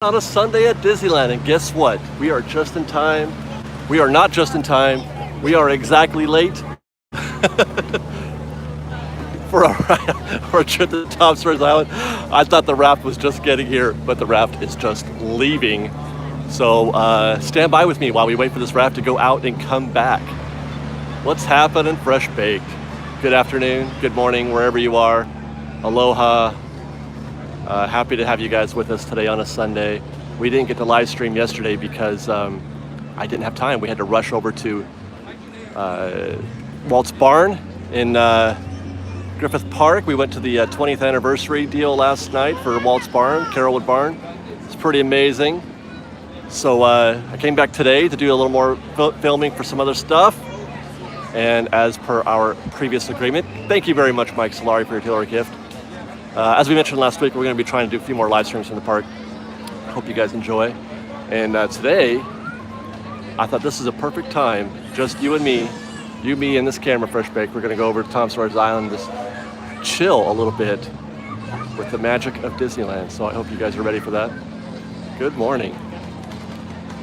On a Sunday at Disneyland, and guess what? We are just in time. We are not just in time. We are exactly late for our trip to Tom Sawyers Island. I thought the raft was just getting here, but the raft is just leaving. So stand by with me while we wait for this raft to go out and come back. What's happening, Fresh Baked? Good afternoon, good morning, wherever you are. Aloha. Happy to have you guys with us today on a Sunday. We didn't get to live stream yesterday because I didn't have time. We had to rush over to Walt's Barn in Griffith Park. We went to the 20th anniversary deal last night for Walt's Barn, Carolwood Barn. It's pretty amazing. So I came back today to do a little more filming for some other stuff. And as per our previous agreement, thank you very much, Mike Solari, for your Taylor gift. As we mentioned last week, we're going to be trying to do a few more live streams from the park. Hope you guys enjoy. And today, I thought this is a perfect time, just you and me, me and this camera, Fresh Bake. We're going to go over to Tom Sawyers Island, just chill a little bit with the magic of Disneyland. So I hope you guys are ready for that. Good morning.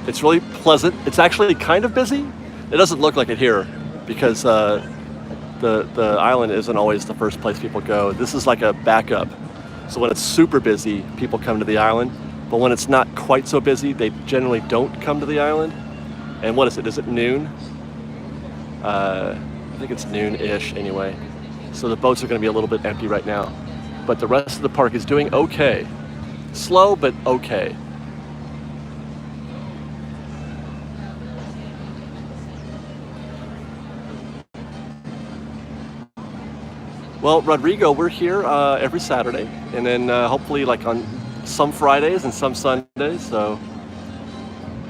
It's really pleasant. It's actually kind of busy. It doesn't look like it here because the island isn't always the first place people go. This is like a backup. So when it's super busy, people come to the island. But when it's not quite so busy, they generally don't come to the island. And what is it? Is it noon? I think it's noon-ish anyway. So the boats are going to be a little bit empty right now. But the rest of the park is doing okay. Slow, but okay. Well, Rodrigo, we're here every Saturday, and then hopefully like on some Fridays and some Sundays. So,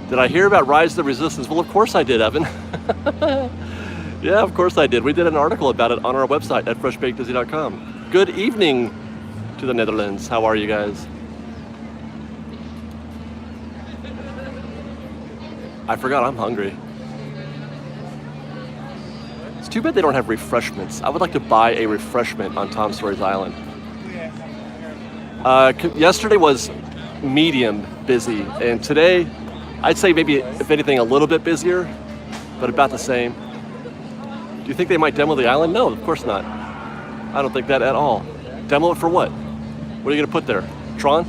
did I hear about Rise of the Resistance? Well, of course I did, Evan. Yeah, of course I did. We did an article about it on our website at FreshBakedTV.com. Good evening to the Netherlands. How are you guys? I forgot I'm hungry. Too bad they don't have refreshments. I would like to buy a refreshment on Tom Sawyers Island. Yesterday was medium busy, and today I'd say maybe, if anything, a little bit busier, but about the same. Do you think they might demo the island? No, of course not. I don't think that at all. Demo it for what? What are you going to put there? Tron?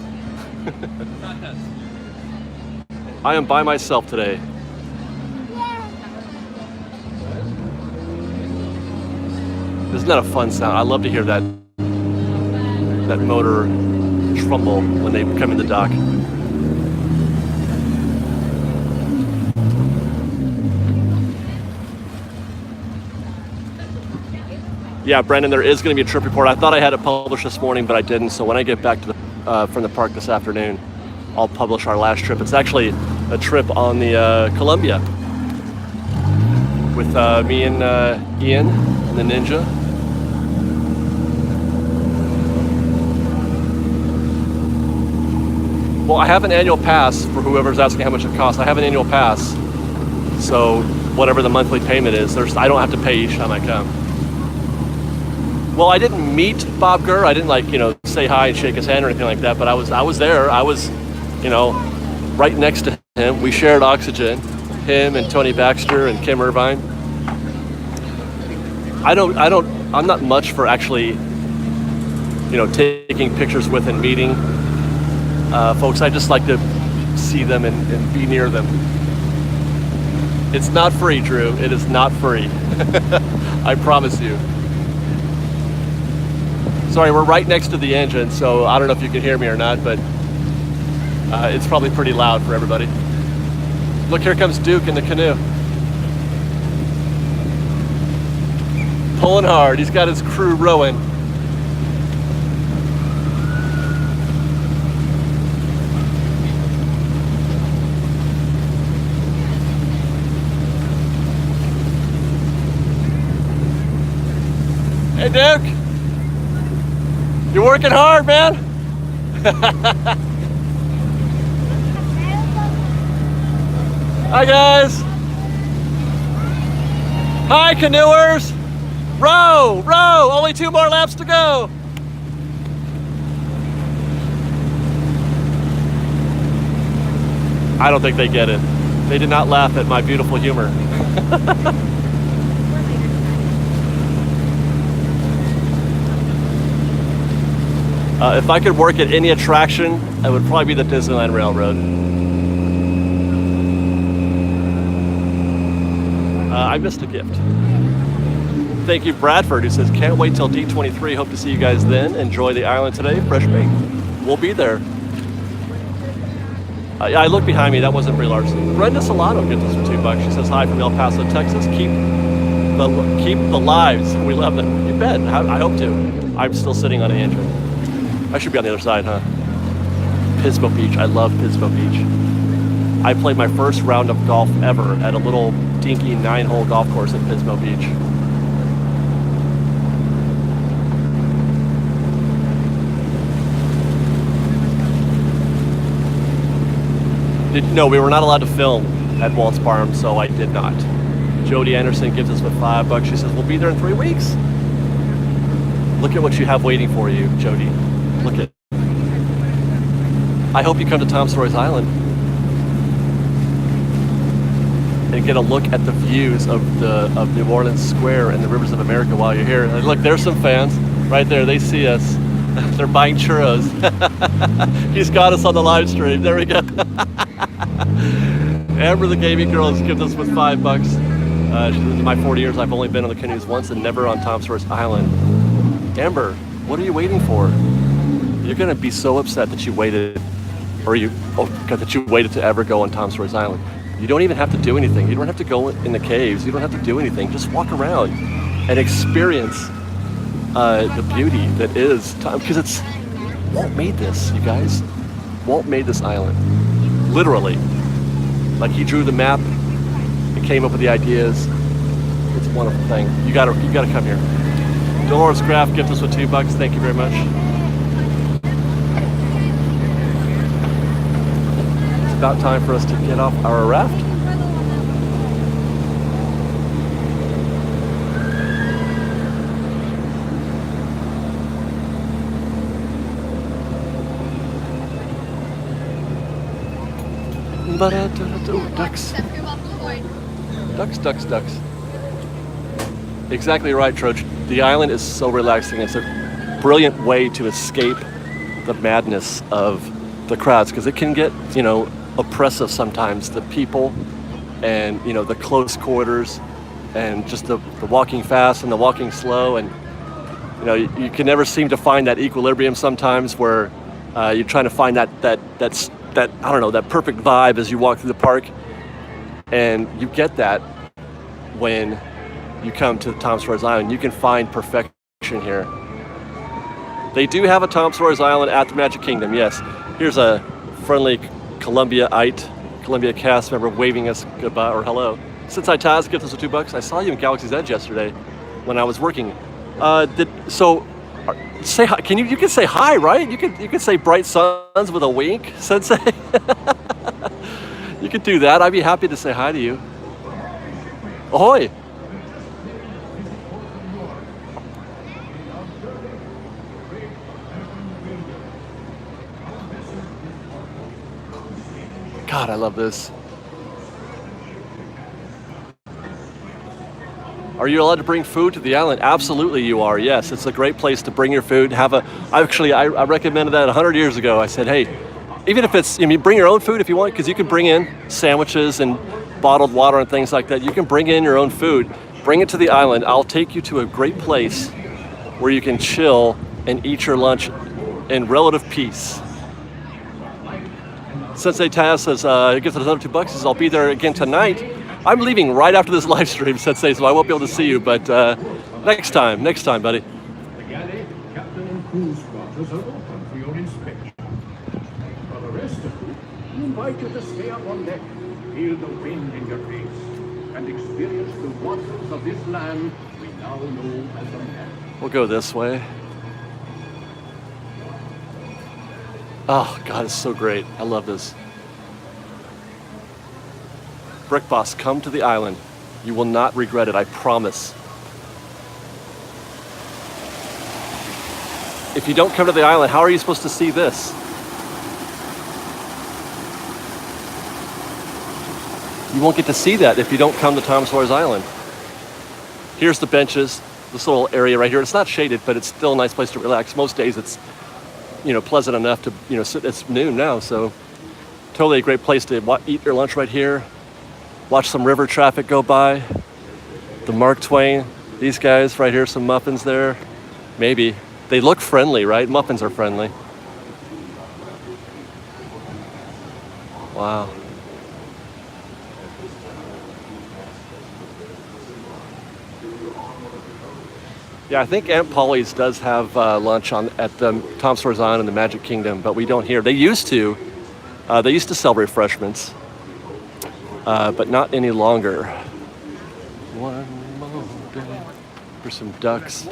I am by myself today. Isn't that a fun sound? I love to hear that motor trumble when they come in the dock. Yeah, Brandon, there is going to be a trip report. I thought I had it published this morning, but I didn't. So when I get back to from the park this afternoon, I'll publish our last trip. It's actually a trip on the Columbia with me and Ian and the Ninja. Well, I have an annual pass for whoever's asking how much it costs. I have an annual pass, so whatever the monthly payment is, I don't have to pay each time I come. Well, I didn't meet Bob Gurr. I didn't say hi and shake his hand or anything like that. But I was there. I was, right next to him. We shared oxygen. Him and Tony Baxter and Kim Irvine. I'm not much for actually, taking pictures with and meeting. Folks, I just like to see them and be near them. It's not free, Drew. It is not free. I promise you. Sorry, we're right next to the engine, so I don't know if you can hear me or not, but it's probably pretty loud for everybody. Look, here comes Duke in the canoe. Pulling hard. He's got his crew rowing. Hey, Duke. You're working hard, man. Hi, guys. Hi, canoers. Row, row. Only 2 more laps to go. I don't think they get it. They did not laugh at my beautiful humor. If I could work at any attraction, it would probably be the Disneyland Railroad. I missed a gift. Thank you, Bradford, who says, can't wait till D23. Hope to see you guys then. Enjoy the island today. Fresh baked. We'll be there. Yeah, I look behind me. That wasn't Brie Larson. Brenda Solano gives us $2. She says, hi from El Paso, Texas. Keep the lives. We love them. You bet. I hope to. I'm still sitting on Andrew. I should be on the other side, huh? Pismo Beach. I love Pismo Beach. I played my first round of golf ever at a little dinky 9-hole golf course at Pismo Beach. No, we were not allowed to film at Walt's Farm, so I did not. Jody Anderson gives us $5. She says, we'll be there in 3 weeks. Look at what you have waiting for you, Jody. Look at. I hope you come to Tom Sawyers Island and get a look at the views of New Orleans Square and the rivers of America while you're here. And look, there's some fans right there. They see us. They're buying churros. He's got us on the live stream. There we go. Amber the gaming girl has given us $5. She says, in my 40 years, I've only been on the canoes once and never on Tom Sawyers Island. Amber, what are you waiting for? You're gonna be so upset that you waited, that you waited to ever go on Tom Sawyers Island. You don't even have to do anything. You don't have to go in the caves. You don't have to do anything. Just walk around and experience the beauty that is Tom. Because it's Walt made this, you guys. Walt made this island, literally. Like he drew the map and came up with the ideas. It's a wonderful thing. You gotta come here. Dolores Graff gives us $2. Thank you very much. It's about time for us to get off our raft. Ducks. Ducks. Exactly right, Troch. The island is so relaxing. It's a brilliant way to escape the madness of the crowds, because it can get, oppressive sometimes. The people and, the close quarters and just the walking fast and the walking slow. And, you can never seem to find that equilibrium sometimes where you're trying to find that perfect vibe as you walk through the park. And you get that when you come to Tom Sawyers Island. You can find perfection here. They do have a Tom Sawyers Island at the Magic Kingdom, yes. Here's a friendly Columbia cast member waving us goodbye or hello. Since Taz gives us $2. I saw you in Galaxy's Edge yesterday when I was working. Say hi. You can say hi, right? You can say bright suns with a wink, Sensei. You could do that. I'd be happy to say hi to you. Ahoy! God, I love this. Are you allowed to bring food to the island? Absolutely you are, yes. It's a great place to bring your food. I recommended that 100 years ago. I said, hey, even if it's, bring your own food if you want, because you can bring in sandwiches and bottled water and things like that. You can bring in your own food, bring it to the island. I'll take you to a great place where you can chill and eat your lunch in relative peace. Sensei Taz says, he gives us another $2, says, I'll be there again tonight. I'm leaving right after this live stream, Sensei, so I won't be able to see you, but next time, buddy. The galley, captain, and cruise quarters are open for your inspection. For the rest of you, we invite you to stay up on deck, feel the wind in your face, and experience the waters of this land we now know as America. We'll go this way. Oh, God, it's so great. I love this. Brick Boss, come to the island. You will not regret it, I promise. If you don't come to the island, how are you supposed to see this? You won't get to see that if you don't come to Tom Sawyers Island. Here's the benches, this little area right here. It's not shaded, but it's still a nice place to relax. Most days it's, pleasant enough to, sit. It's noon now, so totally a great place to eat your lunch right here. Watch some river traffic go by. The Mark Twain, these guys right here, some muffins there. Maybe. They look friendly, right? Muffins are friendly. Wow. Yeah, I think Aunt Polly's does have lunch at the Tom Sawyers Island in the Magic Kingdom, but we don't here. They used to sell refreshments, but not any longer. One more day for some ducks.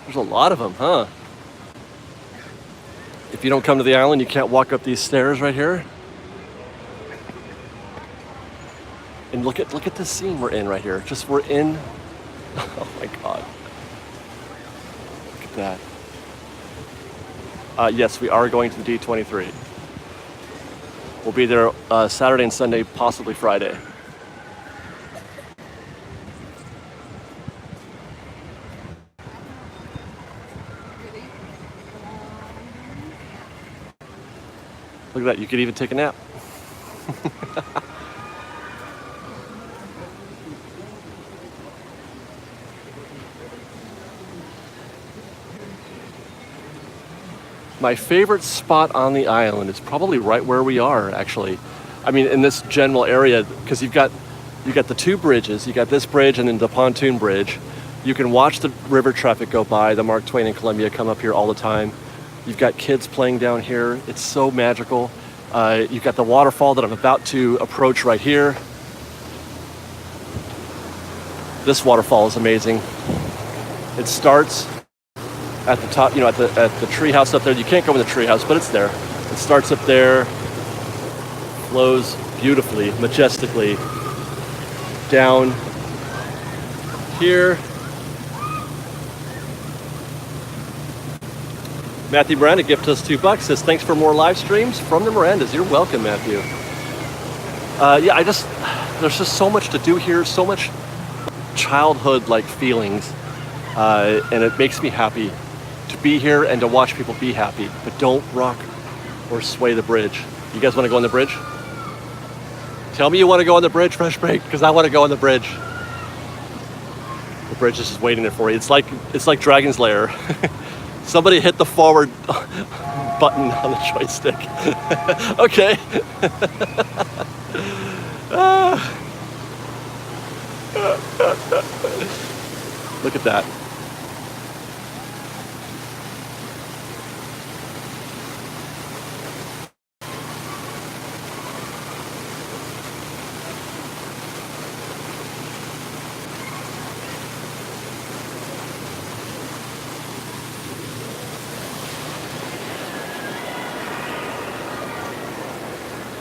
There's a lot of them, huh? If you don't come to the island, you can't walk up these stairs right here. And look at this scene we're in right here. We're in. Oh my God. Look at that. Yes, we are going to the D23. We'll be there Saturday and Sunday, possibly Friday. Look at that, you could even take a nap. My favorite spot on the island is probably right where we are, actually. I mean, in this general area, because you've got the two bridges. You got this bridge and then the pontoon bridge. You can watch the river traffic go by. The Mark Twain and Columbia come up here all the time. You've got kids playing down here. It's so magical. You've got the waterfall that I'm about to approach right here. This waterfall is amazing. It starts at the top, at the tree house up there. You can't go in the tree house, but it's there. It starts up there, flows beautifully, majestically down here. Matthew Miranda gifted us $2. Says thanks for more live streams from the Mirandas. You're welcome, Matthew. There's just so much to do here, so much childhood-like feelings, and it makes me happy to be here and to watch people be happy. But don't rock or sway the bridge. You guys want to go on the bridge? Tell me you want to go on the bridge, Fresh Baked, because I want to go on the bridge. The bridge is just waiting there for you. It's like Dragon's Lair. Somebody hit the forward button on the joystick. Okay. Look at that.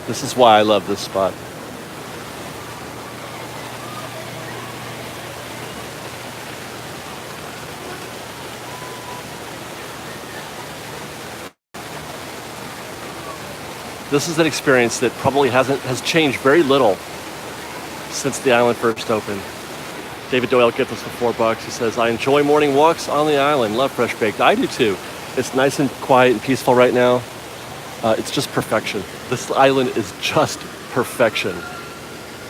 This is why I love this spot. This is an experience that probably has changed very little since the island first opened. David Doyle gets us for $4. He says, I enjoy morning walks on the island. Love Fresh Baked. I do too. It's nice and quiet and peaceful right now. It's just perfection. This island is just perfection.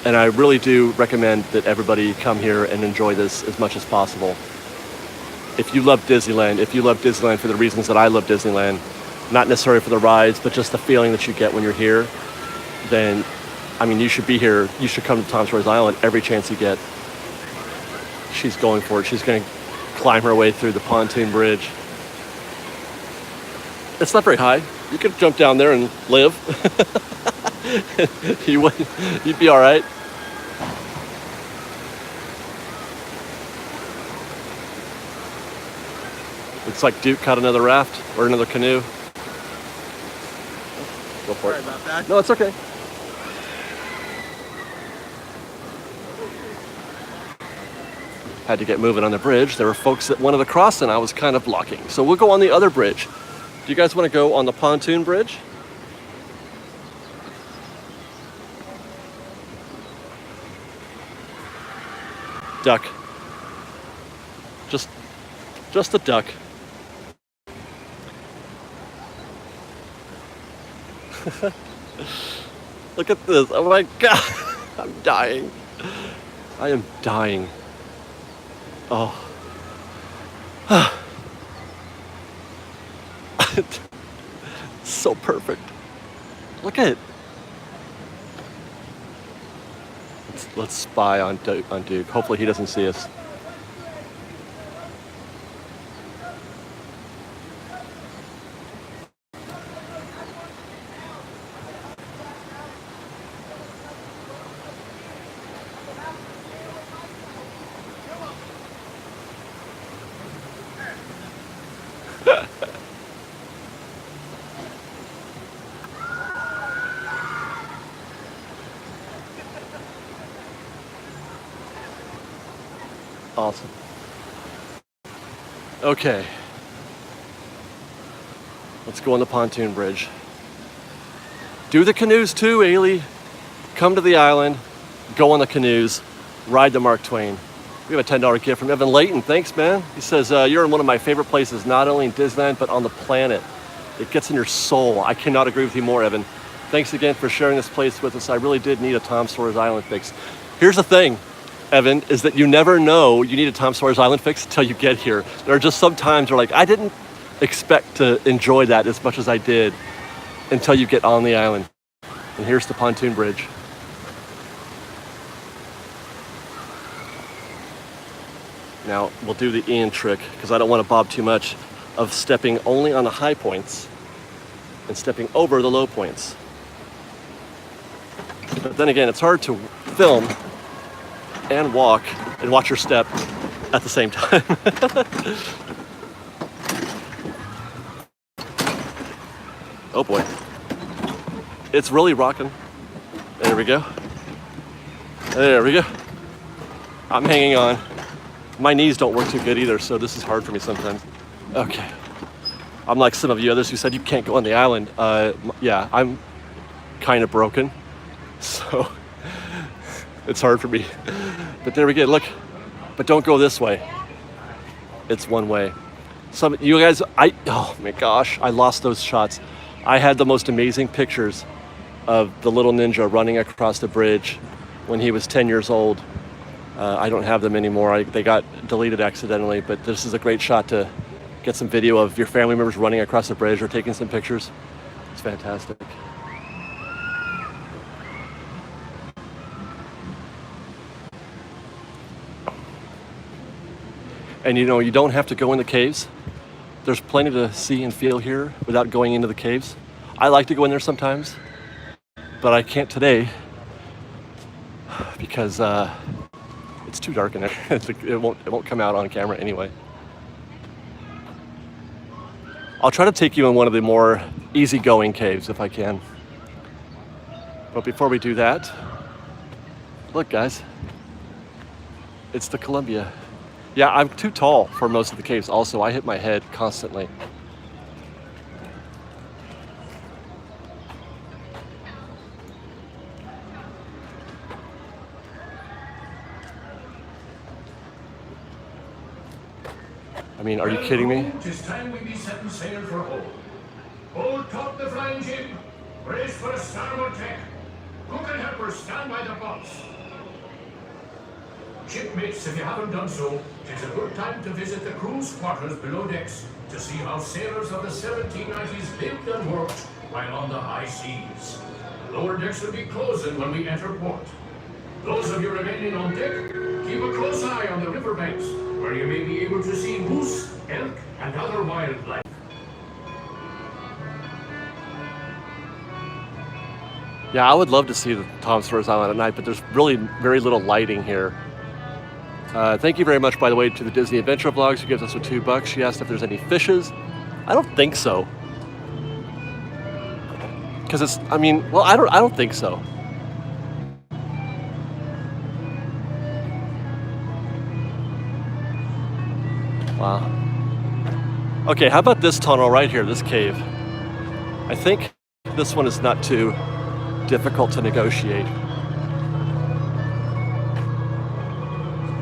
And I really do recommend that everybody come here and enjoy this as much as possible. If you love Disneyland for the reasons that I love Disneyland, not necessarily for the rides, but just the feeling that you get when you're here, then, I mean, you should be here. You should come to Tom Sawyers Island every chance you get. She's going for it. She's going to climb her way through the pontoon bridge. It's not very high. You could jump down there and live. You'd be all right. Looks like Duke caught another raft or another canoe. Go for it. Sorry about that. No, it's okay. had to get moving on the bridge. There were folks that wanted to cross and I was kind of blocking. So we'll go on the other bridge. Do you guys want to go on the pontoon bridge? Duck. Just a duck. Look at this. Oh my God. I'm dying. I am dying. Oh. So perfect. Look at it. Let's spy on Duke. Hopefully he doesn't see us. Awesome. Okay. Let's go on the pontoon bridge. Do the canoes too, Ailey. Come to the island, go on the canoes, ride the Mark Twain. We have a $10 gift from Evan Layton. Thanks, man. He says, you're in one of my favorite places, not only in Disneyland, but on the planet. It gets in your soul. I cannot agree with you more, Evan. Thanks again for sharing this place with us. I really did need a Tom Sawyer's Island fix. Here's the thing, Evan, is that you never know you need a Tom Sawyer's Island fix until you get here. There are just some times where like, I didn't expect to enjoy that as much as I did until you get on the island. And here's the pontoon bridge. Now we'll do the Ian trick because I don't want to bob too much of stepping only on the high points and stepping over the low points. But then again, it's hard to film and walk and watch your step at the same time. Oh boy. It's really rocking. There we go. There we go. I'm hanging on. My knees don't work too good either, so this is hard for me sometimes. Okay. I'm like some of you others who said you can't go on the island. Yeah, I'm kind of broken, so it's hard for me. But there we go, look. But don't go this way. It's one way. Some you guys, oh my gosh, I lost those shots. I had the most amazing pictures of the little ninja running across the bridge when he was 10 years old. I don't have them anymore. They got deleted accidentally, but this is a great shot to get some video of your family members running across the bridge or taking some pictures. It's fantastic. And you know, you don't have to go in the caves. There's plenty to see and feel here without going into the caves. I like to go in there sometimes, but I can't today because it's too dark in there. It won't come out on camera anyway. I'll try to take you in one of the more easygoing caves if I can. But before we do that, look guys, it's the Columbia. Yeah, I'm too tall for most of the caves also. I hit my head constantly. I mean, are you kidding me? Tis time we be setting sail for home. Hold taut the flying jib. Brace for a starboard tack. Cook and helpers stand by the boats. Shipmates, if you haven't done so, tis a good time to visit the crew's quarters below decks to see how sailors of the 1790s lived and worked while on the high seas. Lower decks will be closing when we enter port. Those of you remaining on deck, keep a close eye on the riverbanks, where you may be able to see moose, elk, and other wildlife. Yeah, I would love to see the Tom Sawyer's Island at night, but there's really very little lighting here. Thank you very much, by the way, to the Disney Adventure Vlogs who gives us a $2. She asked if there's any fishes. I don't think so. Because it's, I mean, well, I don't think so. Wow. Okay, how about this tunnel right here, this cave? I think this one is not too difficult to negotiate.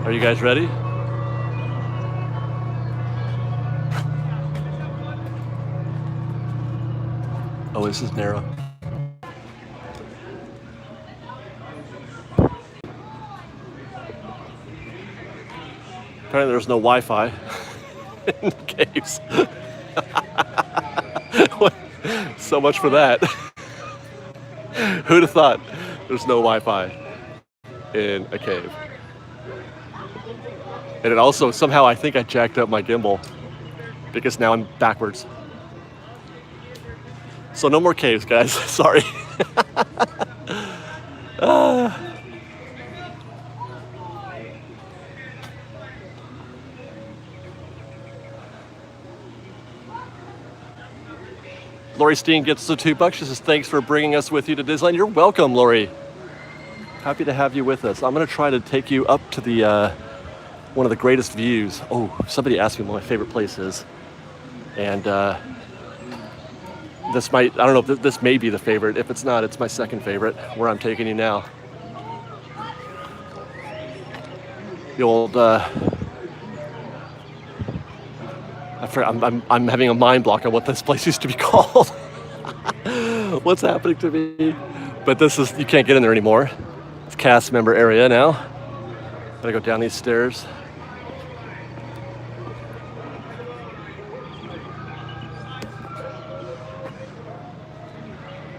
Are you guys ready? Oh, this is narrow. Apparently there's no Wi-Fi in the caves. So much for that. Who'd have thought there's no Wi-Fi in a cave? And it also, somehow I think I jacked up my gimbal because now I'm backwards. So no more caves, guys. Sorry. Lori Steen gets the $2. She says, thanks for bringing us with you to Disneyland. You're welcome, Lori. Happy to have you with us. I'm going to try to take you up to the one of the greatest views. Oh, somebody asked me what my favorite place is. And this might, I don't know if this may be the favorite. If it's not, it's my second favorite, where I'm taking you now. The old, I'm having a mind block on what this place used to be called. What's happening to me? But this is, you can't get in there anymore. It's cast member area now. Gotta go down these stairs.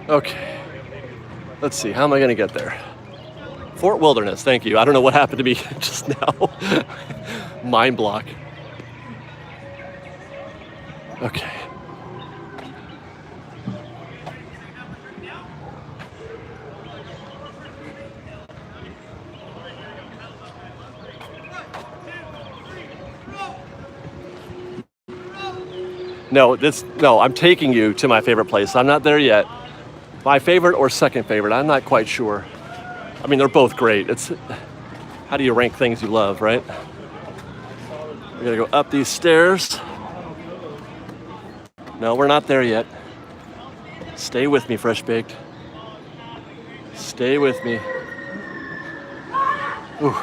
Okay, let's see, how am I gonna get there? Fort Wilderness, thank you. I don't know what happened to me just now. Mind block. Okay. No, I'm taking you to my favorite place. I'm not there yet. My favorite or second favorite, I'm not quite sure. I mean, they're both great. It's, how do you rank things you love, right? We gotta go up these stairs. No, we're not there yet. Stay with me, Fresh Baked. Stay with me. Ooh.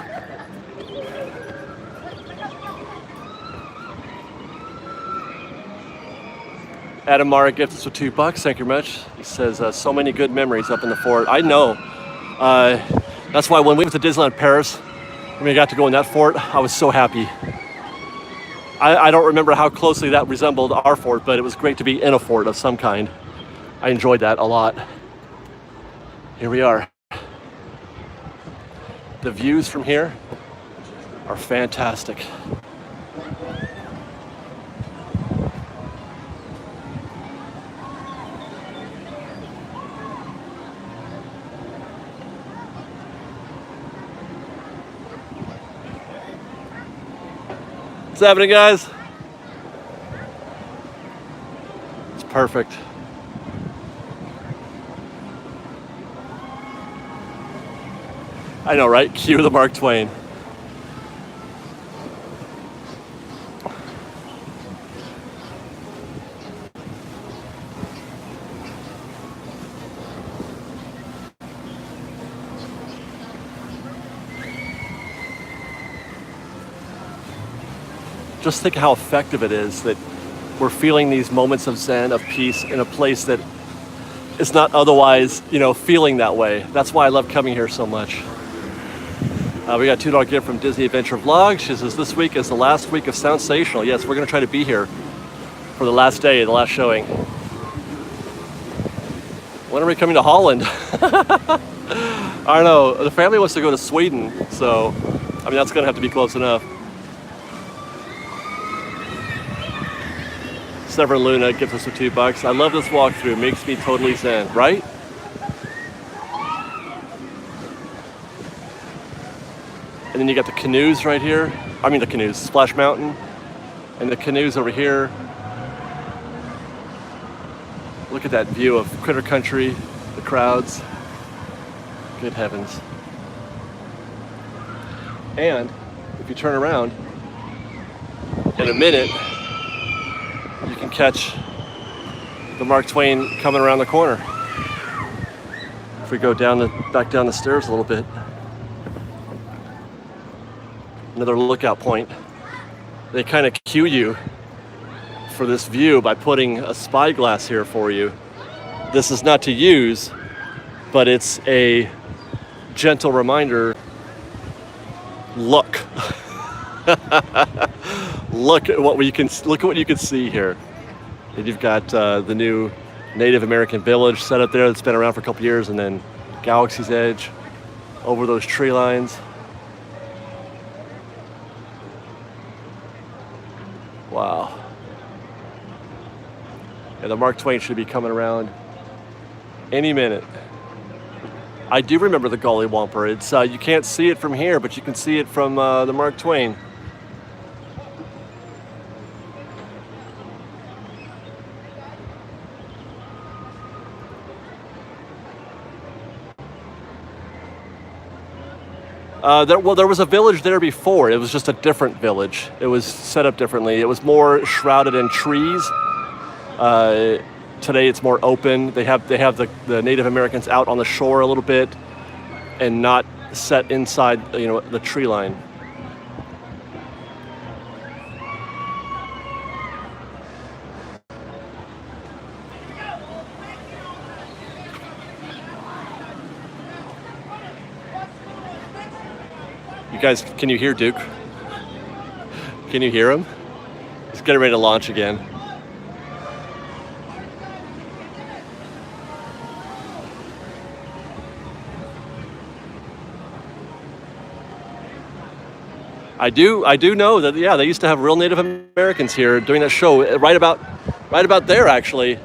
Adam Mara gifts us with $2. Thank you very much. He says, so many good memories up in the fort. I know. That's why when we went to Disneyland Paris, when we got to go in that fort, I was so happy. I don't remember how closely that resembled our fort, but it was great to be in a fort of some kind. I enjoyed that a lot. Here we are. The views from here are fantastic. What's happening, guys? It's perfect. I know, right? Cue the Mark Twain. Just think how effective it is that we're feeling these moments of Zen, of peace, in a place that is not otherwise, feeling that way. That's why I love coming here so much. We got a $2 gift from Disney Adventure Vlog. She says, this week is the last week of Soundsational. Yes, we're gonna try to be here for the last day, the last showing. When are we coming to Holland? I don't know, the family wants to go to Sweden, so, that's gonna have to be close enough. Severin Luna gives us a $2. I love this walkthrough, makes me totally zen, right? And then you got the canoes right here. The canoes, Splash Mountain. And the canoes over here. Look at that view of Critter Country, the crowds. Good heavens. And if you turn around, in a minute, you can catch the Mark Twain coming around the corner. If we go back down the stairs a little bit, another lookout point. They kind of cue you for this view by putting a spyglass here for you. This is not to use, but it's a gentle reminder. Look. Look at what you can see here. And you've got the new Native American village set up there that's been around for a couple years, and then Galaxy's Edge over those tree lines. Wow. Yeah, the Mark Twain should be coming around any minute. I do remember the Gully Whomper. It's you can't see it from here, but you can see it from the Mark Twain. There was a village there before. It was just a different village. It was set up differently. It was more shrouded in trees. Today it's more open. They have the Native Americans out on the shore a little bit, and not set inside the tree line. You guys, can you hear Duke? Can you hear him? He's getting ready to launch again. I do know that, yeah, they used to have real Native Americans here doing that show right about there, actually,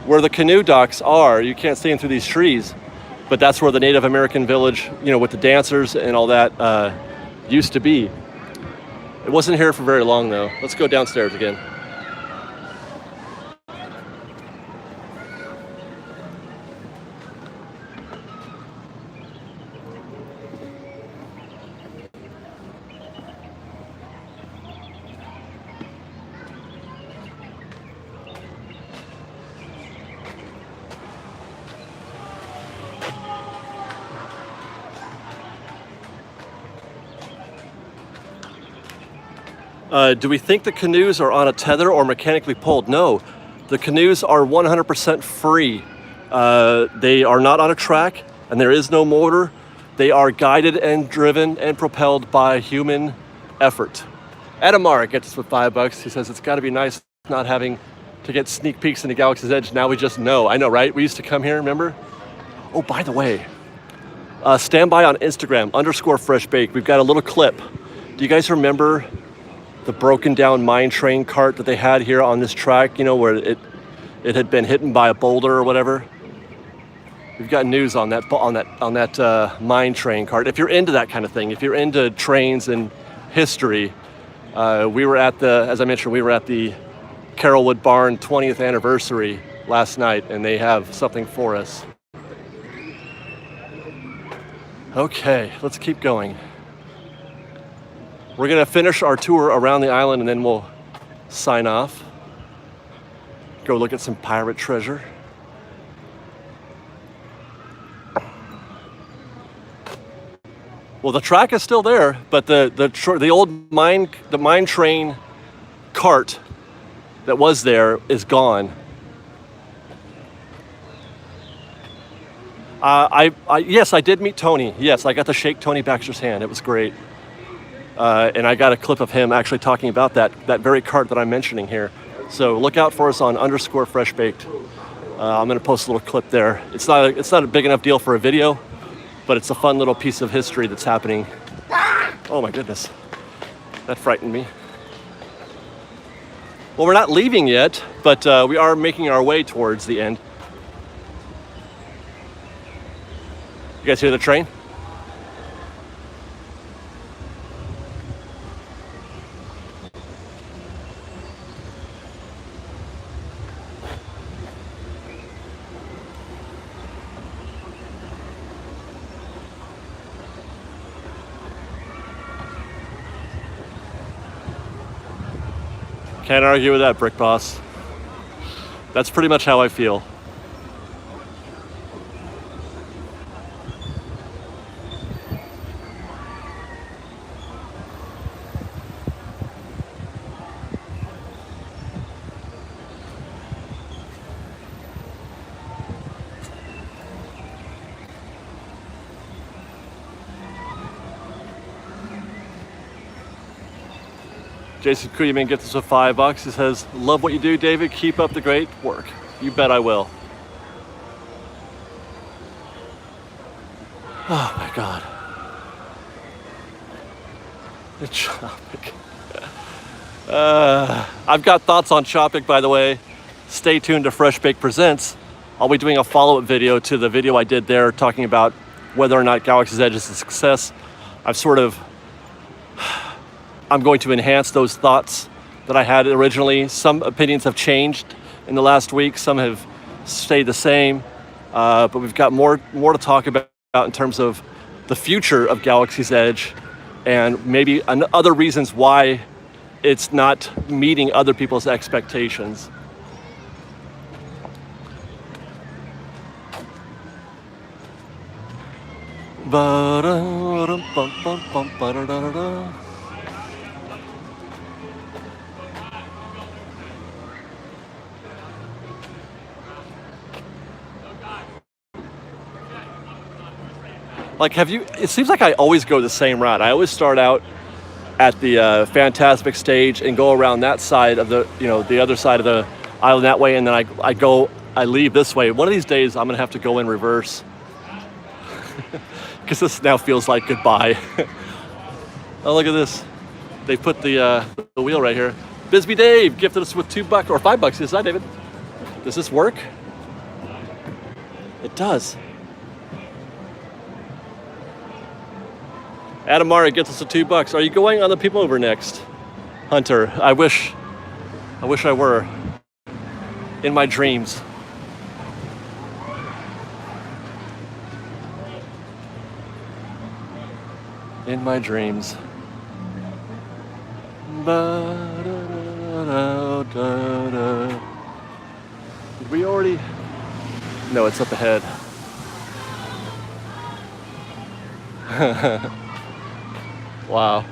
where the canoe docks are. You can't see them through these trees, but that's where the Native American village, with the dancers and all that, used to be. It wasn't here for very long, though. Let's go downstairs again. Do we think the canoes are on a tether or mechanically pulled? No, the canoes are 100% free. They are not on a track, and there is no motor. They are guided and driven and propelled by human effort. Adamar gets us with $5. He says it's got to be nice not having to get sneak peeks into Galaxy's Edge. Now we just know. I know, right? We used to come here, remember? Oh, by the way, stand by on Instagram, _FreshBake. We've got a little clip. Do you guys remember the broken down mine train cart that they had here on this track, where it had been hit by a boulder or whatever? We've got news on that mine train cart. If you're into that kind of thing, if you're into trains and history, we were at as I mentioned, we were at the Carrollwood Barn 20th anniversary last night, and they have something for us. Okay, let's keep going. We're gonna finish our tour around the island, and then we'll sign off. Go look at some pirate treasure. Well, the track is still there, but the old mine train cart that was there is gone. Yes, I did meet Tony. Yes, I got to shake Tony Baxter's hand. It was great. And I got a clip of him actually talking about that very cart that I'm mentioning here. So look out for us on _FreshBaked. I'm going to post a little clip there. It's not a big enough deal for a video, but it's a fun little piece of history that's happening. Oh my goodness, that frightened me. Well, we're not leaving yet, but we are making our way towards the end. You guys hear the train? Can't argue with that, Brick Boss. That's pretty much how I feel. Jason Kuyman gets us a $5. He says, love what you do, David. Keep up the great work. You bet I will. Oh my God. The Chopic. I've got thoughts on Chopic, by the way. Stay tuned to Fresh Bake Presents. I'll be doing a follow-up video to the video I did there talking about whether or not Galaxy's Edge is a success. I'm going to enhance those thoughts that I had originally. Some opinions have changed in the last week. Some have stayed the same. But we've got more to talk about in terms of the future of Galaxy's Edge and maybe other reasons why it's not meeting other people's expectations. Like, it seems like I always go the same route. I always start out at the Fantastic stage and go around that side of the other side of the island that way, and then I leave this way. One of these days, I'm gonna have to go in reverse because this now feels like goodbye. Oh, look at this. They put the wheel right here. Bisbee Dave gifted us with $2 or $5. Is that, David? Does this work? It does. Adam Mara gets us a $2. Are you going on the People Over next, Hunter? I wish I were. In my dreams. In my dreams. Did we already? No, it's up ahead. Wow.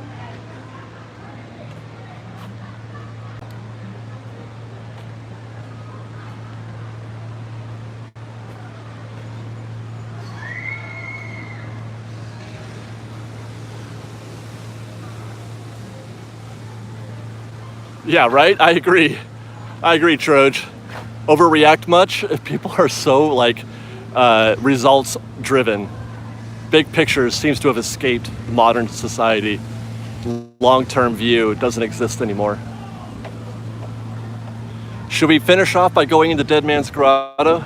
Yeah, right? I agree, Troj. Overreact much? People are so results driven. Big pictures seems to have escaped modern society. Long-term view doesn't exist anymore. Should we finish off by going into Dead Man's Grotto?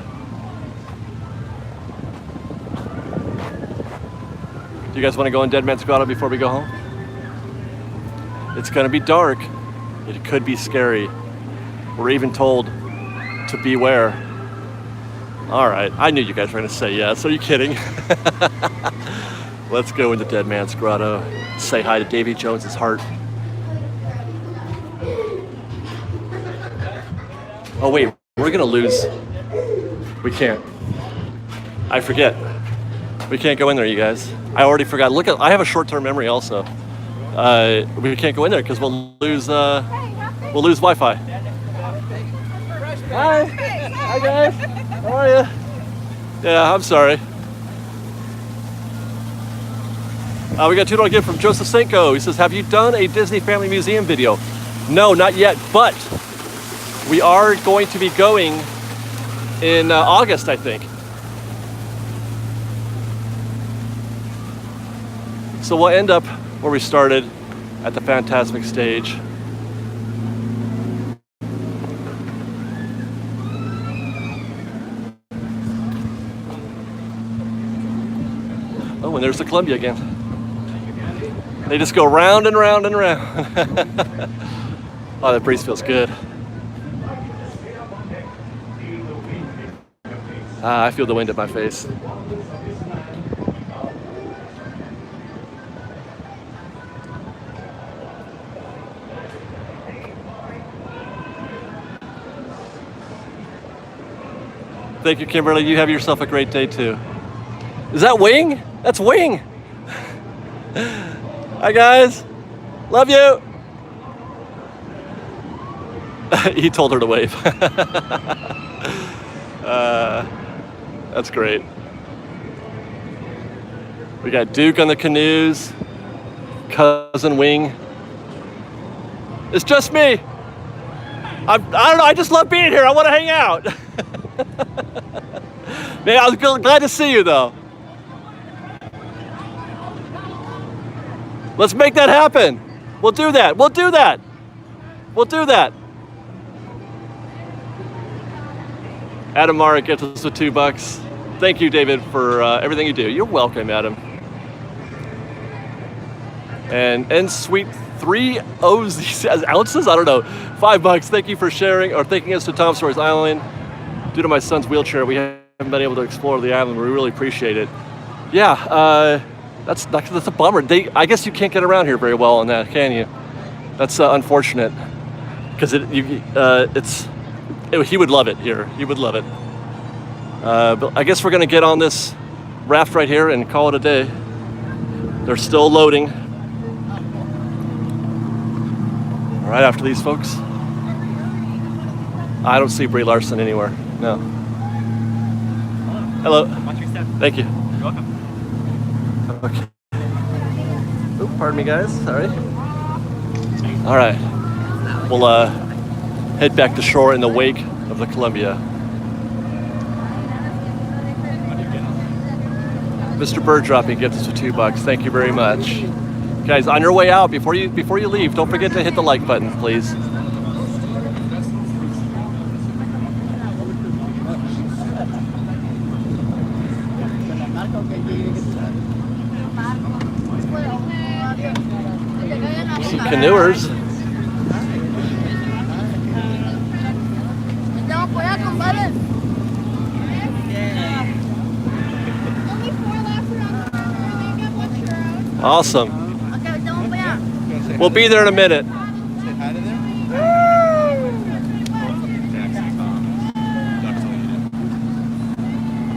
Do you guys want to go in Dead Man's Grotto before we go home? It's gonna be dark. It could be scary. We're even told to beware. All right, I knew you guys were gonna say yes. Are you kidding? Let's go into Dead Man's Grotto. Say hi to Davy Jones's heart. Oh wait, we're gonna lose. We can't. I forget. We can't go in there, you guys. I already forgot. I have a short-term memory also. We can't go in there because we'll lose Wi-Fi. Hi. Hi guys. How are you? Yeah, I'm sorry. We got a $2 gift from Joseph Senko. He says, have you done a Disney Family Museum video? No, not yet, but we are going to be going in August, I think. So we'll end up where we started at the Fantastic stage. Oh, and there's the Columbia again. They just go round and round and round. Oh, that breeze feels good. I feel the wind at my face. Thank you, Kimberly. You have yourself a great day too. Is that Wing? That's Wing. Hi guys. Love you. He told her to wave. That's great. We got Duke on the canoes. Cousin Wing. It's just me. I don't know. I just love being here. I want to hang out. Man, I was glad to see you though. Let's make that happen. We'll do that. We'll do that. We'll do that. Adam Mara gets us the $2. Thank you, David, for everything you do. You're welcome, Adam. And sweet 3 ounces. I don't know. $5. Thank you for sharing or taking us to Tom Sawyers Island. Due to my son's wheelchair, we haven't been able to explore the island. We really appreciate it. Yeah, that's a bummer. I guess you can't get around here very well on that, can you? That's unfortunate because he would love it here. He would love it. But I guess we're gonna get on this raft right here and call it a day. They're still loading. Right after these folks. I don't see Brie Larson anywhere. No. Hello. Watch your step. Thank you. You're welcome. Okay. Oop, pardon me, guys. Sorry. All right. We'll head back to shore in the wake of the Columbia. Mr. Bird Dropping gives us $2. Thank you very much. Guys, on your way out, before you leave, don't forget to hit the like button, please. Some canoers. Awesome. We'll be there in a minute.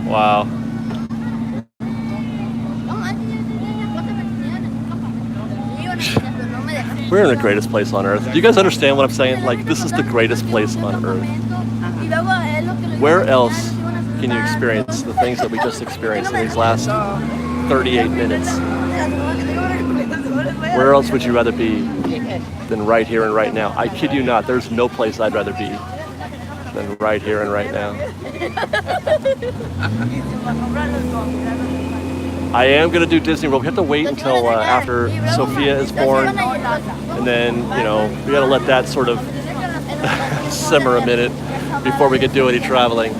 Wow. We're in the greatest place on earth. Do you guys understand what I'm saying? Like, this is the greatest place on earth. Where else can you experience the things that we just experienced in these last 38 minutes? Where else would you rather be than right here and right now? I kid you not, there's no place I'd rather be than right here and right now. I am going to do Disney World. We have to wait until after Sophia is born. And then, you know, we got to let that sort of simmer a minute before we can do any traveling.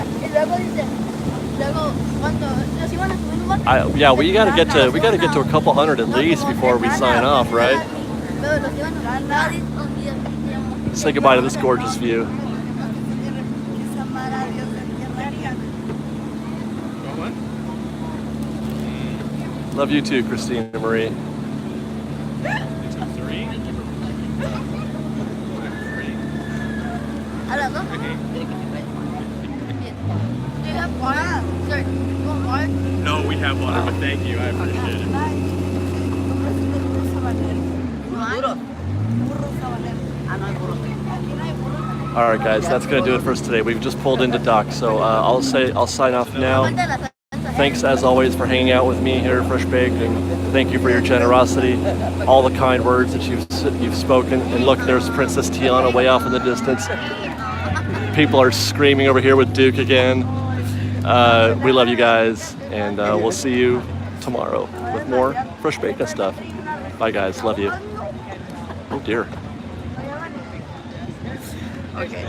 Yeah, we got to get to a couple hundred at least before we sign off, right? Say goodbye to this gorgeous view. Love you too, Christina Marie. No, we have water, but thank you. I appreciate it. All right, guys, that's going to do it for us today. We've just pulled into dock, so I'll sign off now. Thanks, as always, for hanging out with me here at Fresh Baked, and thank you for your generosity, all the kind words that you've spoken. And look, there's Princess Tiana way off in the distance. People are screaming over here with Duke again. We love you guys, and we'll see you tomorrow with more Fresh Baked stuff. Bye, guys. Love you. Oh, dear. Okay.